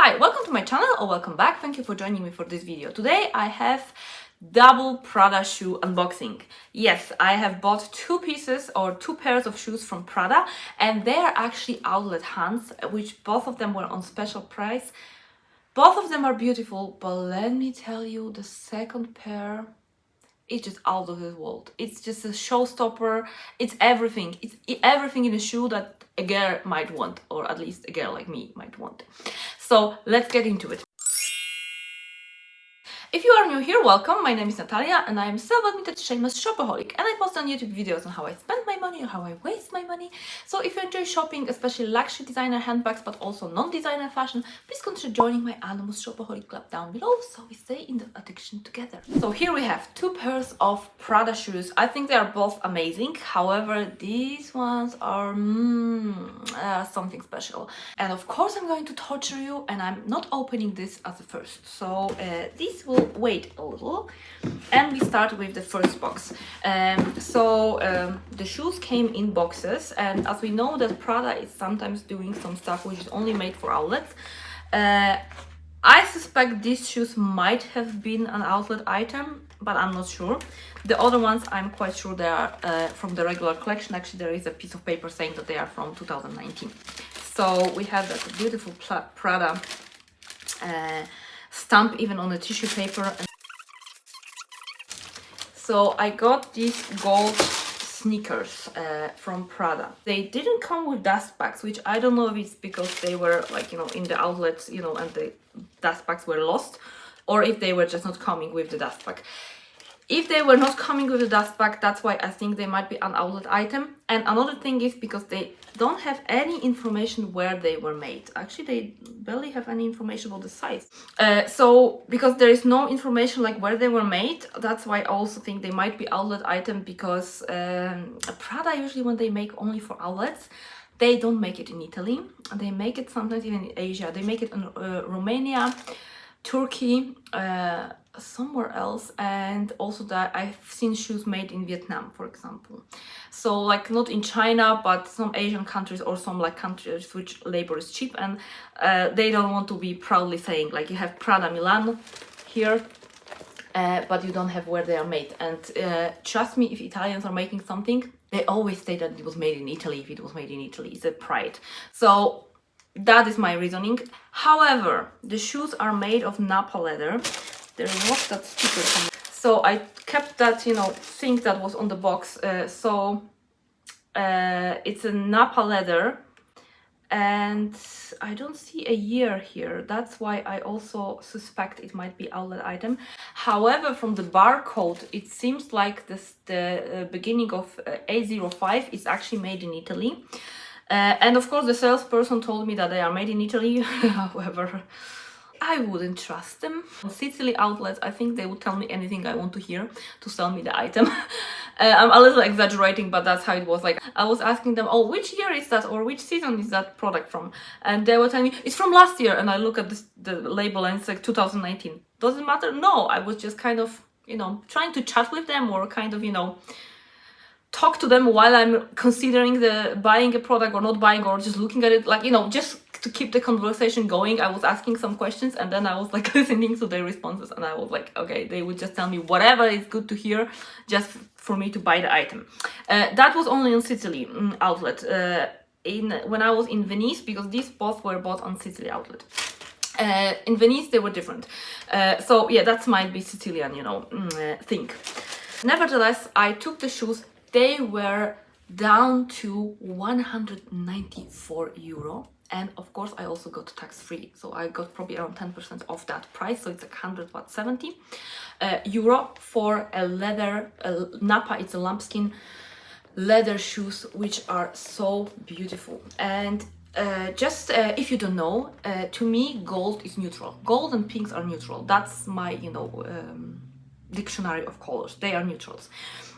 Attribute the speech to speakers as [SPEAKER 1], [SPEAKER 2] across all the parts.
[SPEAKER 1] Hi, welcome to my channel or welcome back. Thank you for joining me for this video. Today I have double Prada shoe unboxing. Yes, I have bought two pairs of shoes from Prada, and they are actually outlet hands, which both of them were on special price. Both of them are beautiful, but let me tell you, the second pair, it's just out of this world. It's just a showstopper. It's everything. It's everything in a shoe that a girl might want, or at least a girl like me might want. So let's get into it. If you are new here, welcome. My name is Natalia and I am self-admitted shameless shopaholic, and I post on YouTube videos on how I spend my money or how I waste my money. So if you enjoy shopping, especially luxury designer handbags but also non-designer fashion, please consider joining my Anonymous Shopaholic Club down below so we stay in the addiction together. So here we have two pairs of Prada shoes. I think they are both amazing. However, these ones are something special. And of course I'm going to torture you, and I'm not opening this as a first. So this will wait a little, and we start with the first box. The shoes came in boxes, and as we know that Prada is sometimes doing some stuff which is only made for outlets, I suspect these shoes might have been an outlet item, but I'm not sure. The other ones, I'm quite sure they are from the regular collection. Actually, there is a piece of paper saying that they are from 2019. So we have that beautiful Prada stamp even on the tissue paper. So I got these gold sneakers from Prada. They didn't come with dust bags, which I don't know if it's because they were like, in the outlets, and the dust bags were lost, or if they were just not coming with the dust bag. If they were not coming with a dust bag, that's why I think they might be an outlet item. And another thing is because they don't have any information where they were made. Actually, they barely have any information about the size. So because there is no information like where they were made, that's why I also think they might be outlet item, because Prada usually, when they make only for outlets, they don't make it in Italy. They make it sometimes even in Asia. They make it in Romania, Turkey, somewhere else, and also that I've seen shoes made in Vietnam, for example. So like not in China, but some Asian countries, or some like countries which labor is cheap, and they don't want to be proudly saying like you have Prada Milan here, but you don't have where they are made. And trust me, if Italians are making something, they always say that it was made in Italy. If it was made in Italy, it's a pride. So that is my reasoning. However, the shoes are made of Napa leather. There was that sticker from, so I kept that, thing that was on the box. It's a Napa leather, and I don't see a year here. That's why I also suspect it might be outlet item. However, from the barcode, it seems like the beginning of A05 is actually made in Italy. And of course, the salesperson told me that they are made in Italy. However, I wouldn't trust them. On Sicily outlets, I think they would tell me anything I want to hear to sell me the item. I'm a little exaggerating, but that's how it was. Like, I was asking them, oh, which year is that, or which season is that product from? And they were telling me, it's from last year. And I look at the label and it's like 2019. Doesn't matter? No, I was just kind of, trying to chat with them, or kind of, talk to them while I'm considering buying a product or not buying, or just looking at it, like, just to keep the conversation going. I was asking some questions, and then I was like listening to their responses, and I was like, okay, they would just tell me whatever is good to hear just for me to buy the item. That was only on Sicily outlet. When I was in Venice, because these both were bought on Sicily outlet. In Venice they were different. So yeah, that might be Sicilian, thing. Nevertheless, I took the shoes. They were down to 194 euro. And of course, I also got tax-free. So I got probably around 10% off that price. So it's like 170 euro for a leather, Napa, it's a lambskin leather shoes, which are so beautiful. And if you don't know, to me, gold is neutral. Gold and pinks are neutral. That's my, dictionary of colors. They are neutrals.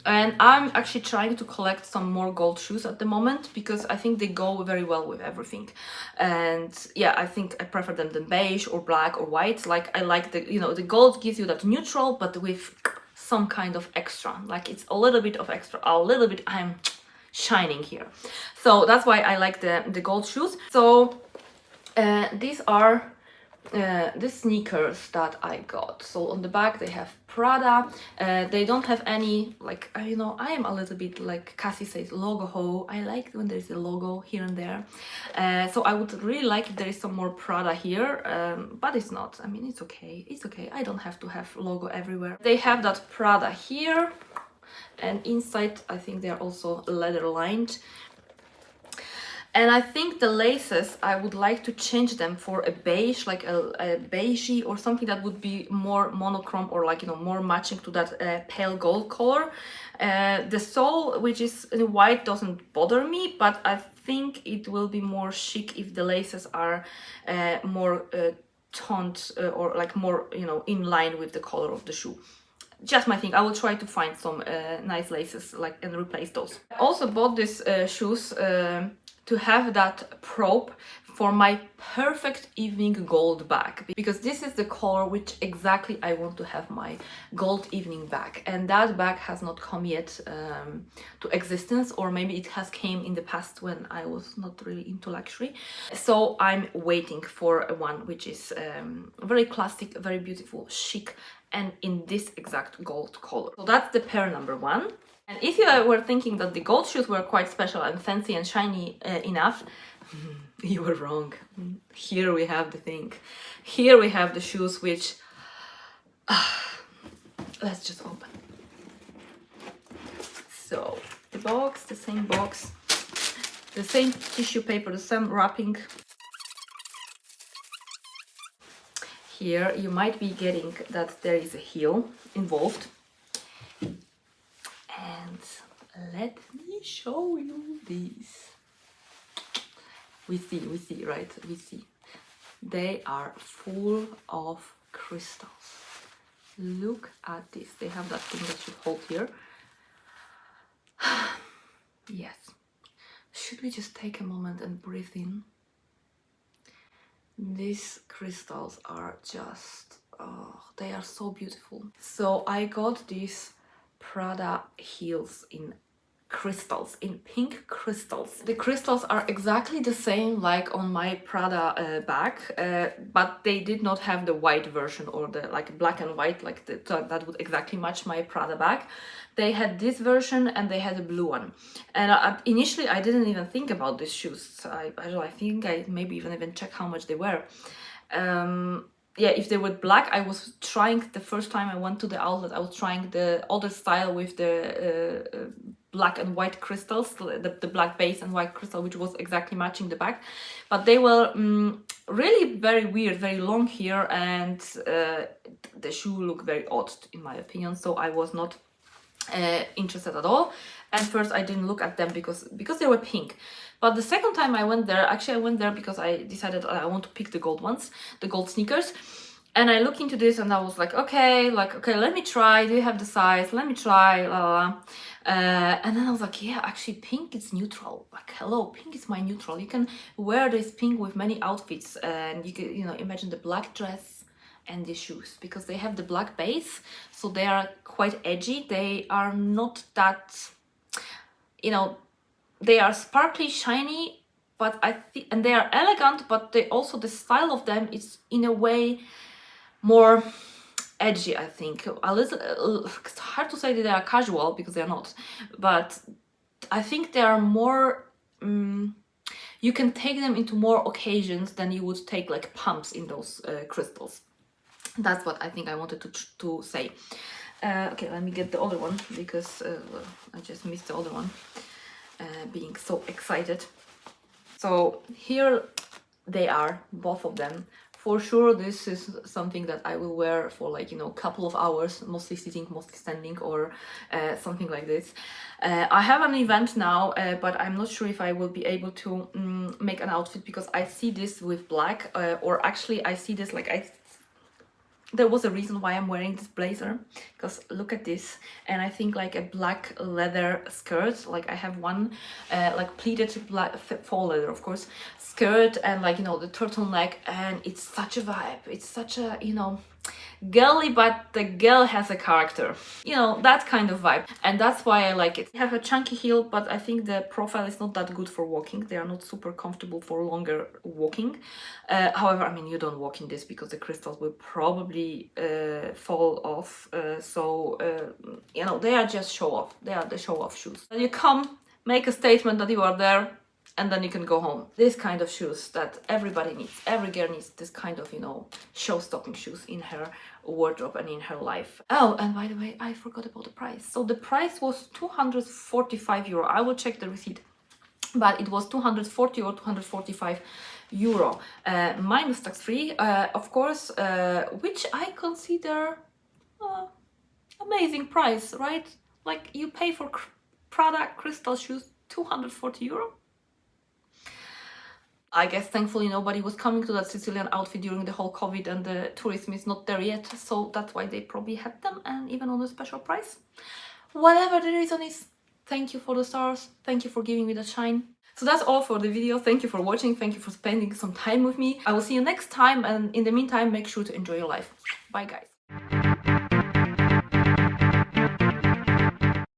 [SPEAKER 1] And I'm actually trying to collect some more gold shoes at the moment, because I think they go very well with everything. And yeah, I think I prefer them than beige or black or white. Like, I like the gold gives you that neutral, but with some kind of extra. Like, it's a little bit of extra, a little bit I'm shining here. So that's why I like the gold shoes. So these are the sneakers that I got. So on the back they have Prada. They don't have any, like, you know, I am a little bit like Cassie says, logo ho. I like when there's a logo here and there. So I would really like if there is some more Prada here, but it's not. I mean, it's okay. It's okay. I don't have to have logo everywhere. They have that Prada here, and inside I think they're also leather lined. And I think the laces, I would like to change them for a beige, like a beigey or something that would be more monochrome, or like, you know, more matching to that pale gold color. The sole, which is in white, doesn't bother me, but I think it will be more chic if the laces are more toned or like more, you know, in line with the color of the shoe. Just my thing. I will try to find some nice laces like and replace those. I also bought these shoes to have that probe for my perfect evening gold bag, because this is the color which exactly I want to have my gold evening bag, and that bag has not come yet to existence, or maybe it has came in the past when I was not really into luxury. So I'm waiting for one which is very classic, very beautiful, chic, and in this exact gold color. So that's the pair number one. And if you were thinking that the gold shoes were quite special and fancy and shiny enough, you were wrong. Here we have the thing. Here we have the shoes which... let's just open. So, the box, the same box, the same tissue paper, the same wrapping. Here you might be getting that there is a heel involved. And let me show you these. We see, right? We see. They are full of crystals. Look at this. They have that thing that you hold here. Yes. Should we just take a moment and breathe in? These crystals are just, oh, they are so beautiful. So I got these Prada heels in crystals, in pink crystals. The crystals are exactly the same like on my Prada bag, but they did not have the white version or the like black and white, like that would exactly match my Prada bag. They had this version and they had a blue one. And initially I didn't even think about these shoes. So I think I maybe even check how much they were. Yeah, if they were black, I was trying the first time I went to the outlet, I was trying the other style with the black and white crystals, the black base and white crystal, which was exactly matching the back. But they were really very weird, very long here, and the shoe looked very odd in my opinion, so I was not interested at all. At first I didn't look at them because they were pink. But the second time I went there, actually I went there because I decided I want to pick the gold ones, the gold sneakers. And I looked into this and I was like, okay, let me try. Do you have the size? Let me try, la la la. And then I was like, yeah, actually pink is neutral. Like, hello, pink is my neutral. You can wear this pink with many outfits, and you can, you know, imagine the black dress and these shoes, because they have the black base, so they are quite edgy. They are not that, you know, they are sparkly, shiny, but I think, and they are elegant, but they also, the style of them is in a way more edgy, I think. A little, it's hard to say that they are casual because they are not, but I think they are more, you can take them into more occasions than you would take like pumps in those crystals. That's what I think I wanted to say. Okay, let me get the other one, because I just missed the other one, being so excited. So here they are, both of them. For sure, this is something that I will wear for, like, you know, a couple of hours, mostly sitting, mostly standing, or something like this. I have an event now, but I'm not sure if I will be able to make an outfit, because I see this with black, or actually I see this like there was a reason why I'm wearing this blazer, because look at this, and I think like a black leather skirt, like I have one like pleated black faux leather, of course, skirt, and like, you know, the turtleneck, and it's such a vibe. It's such a, you know, girly, but the girl has a character. You know, that kind of vibe. And that's why I like it. They have a chunky heel, but I think the profile is not that good for walking. They are not super comfortable for longer walking. However, I mean, you don't walk in this because the crystals will probably fall off. You know, they are just show off. They are the show off shoes. You come, make a statement that you are there, and then you can go home. This kind of shoes that everybody needs. Every girl needs this kind of, you know, show-stopping shoes in her wardrobe and in her life. Oh, and by the way, I forgot about the price. So the price was 245 euro. I will check the receipt, but it was 240 or 245 euro, minus tax-free, of course, which I consider amazing price, right? Like, you pay for Prada crystal shoes 240 euro. I guess thankfully nobody was coming to that Sicilian outfit during the whole COVID and the tourism is not there yet, so that's why they probably had them, and even on a special price. Whatever the reason is, thank you for the stars, thank you for giving me the shine. So that's all for the video. Thank you for watching, thank you for spending some time with me. I will see you next time, and in the meantime, make sure to enjoy your life. Bye guys.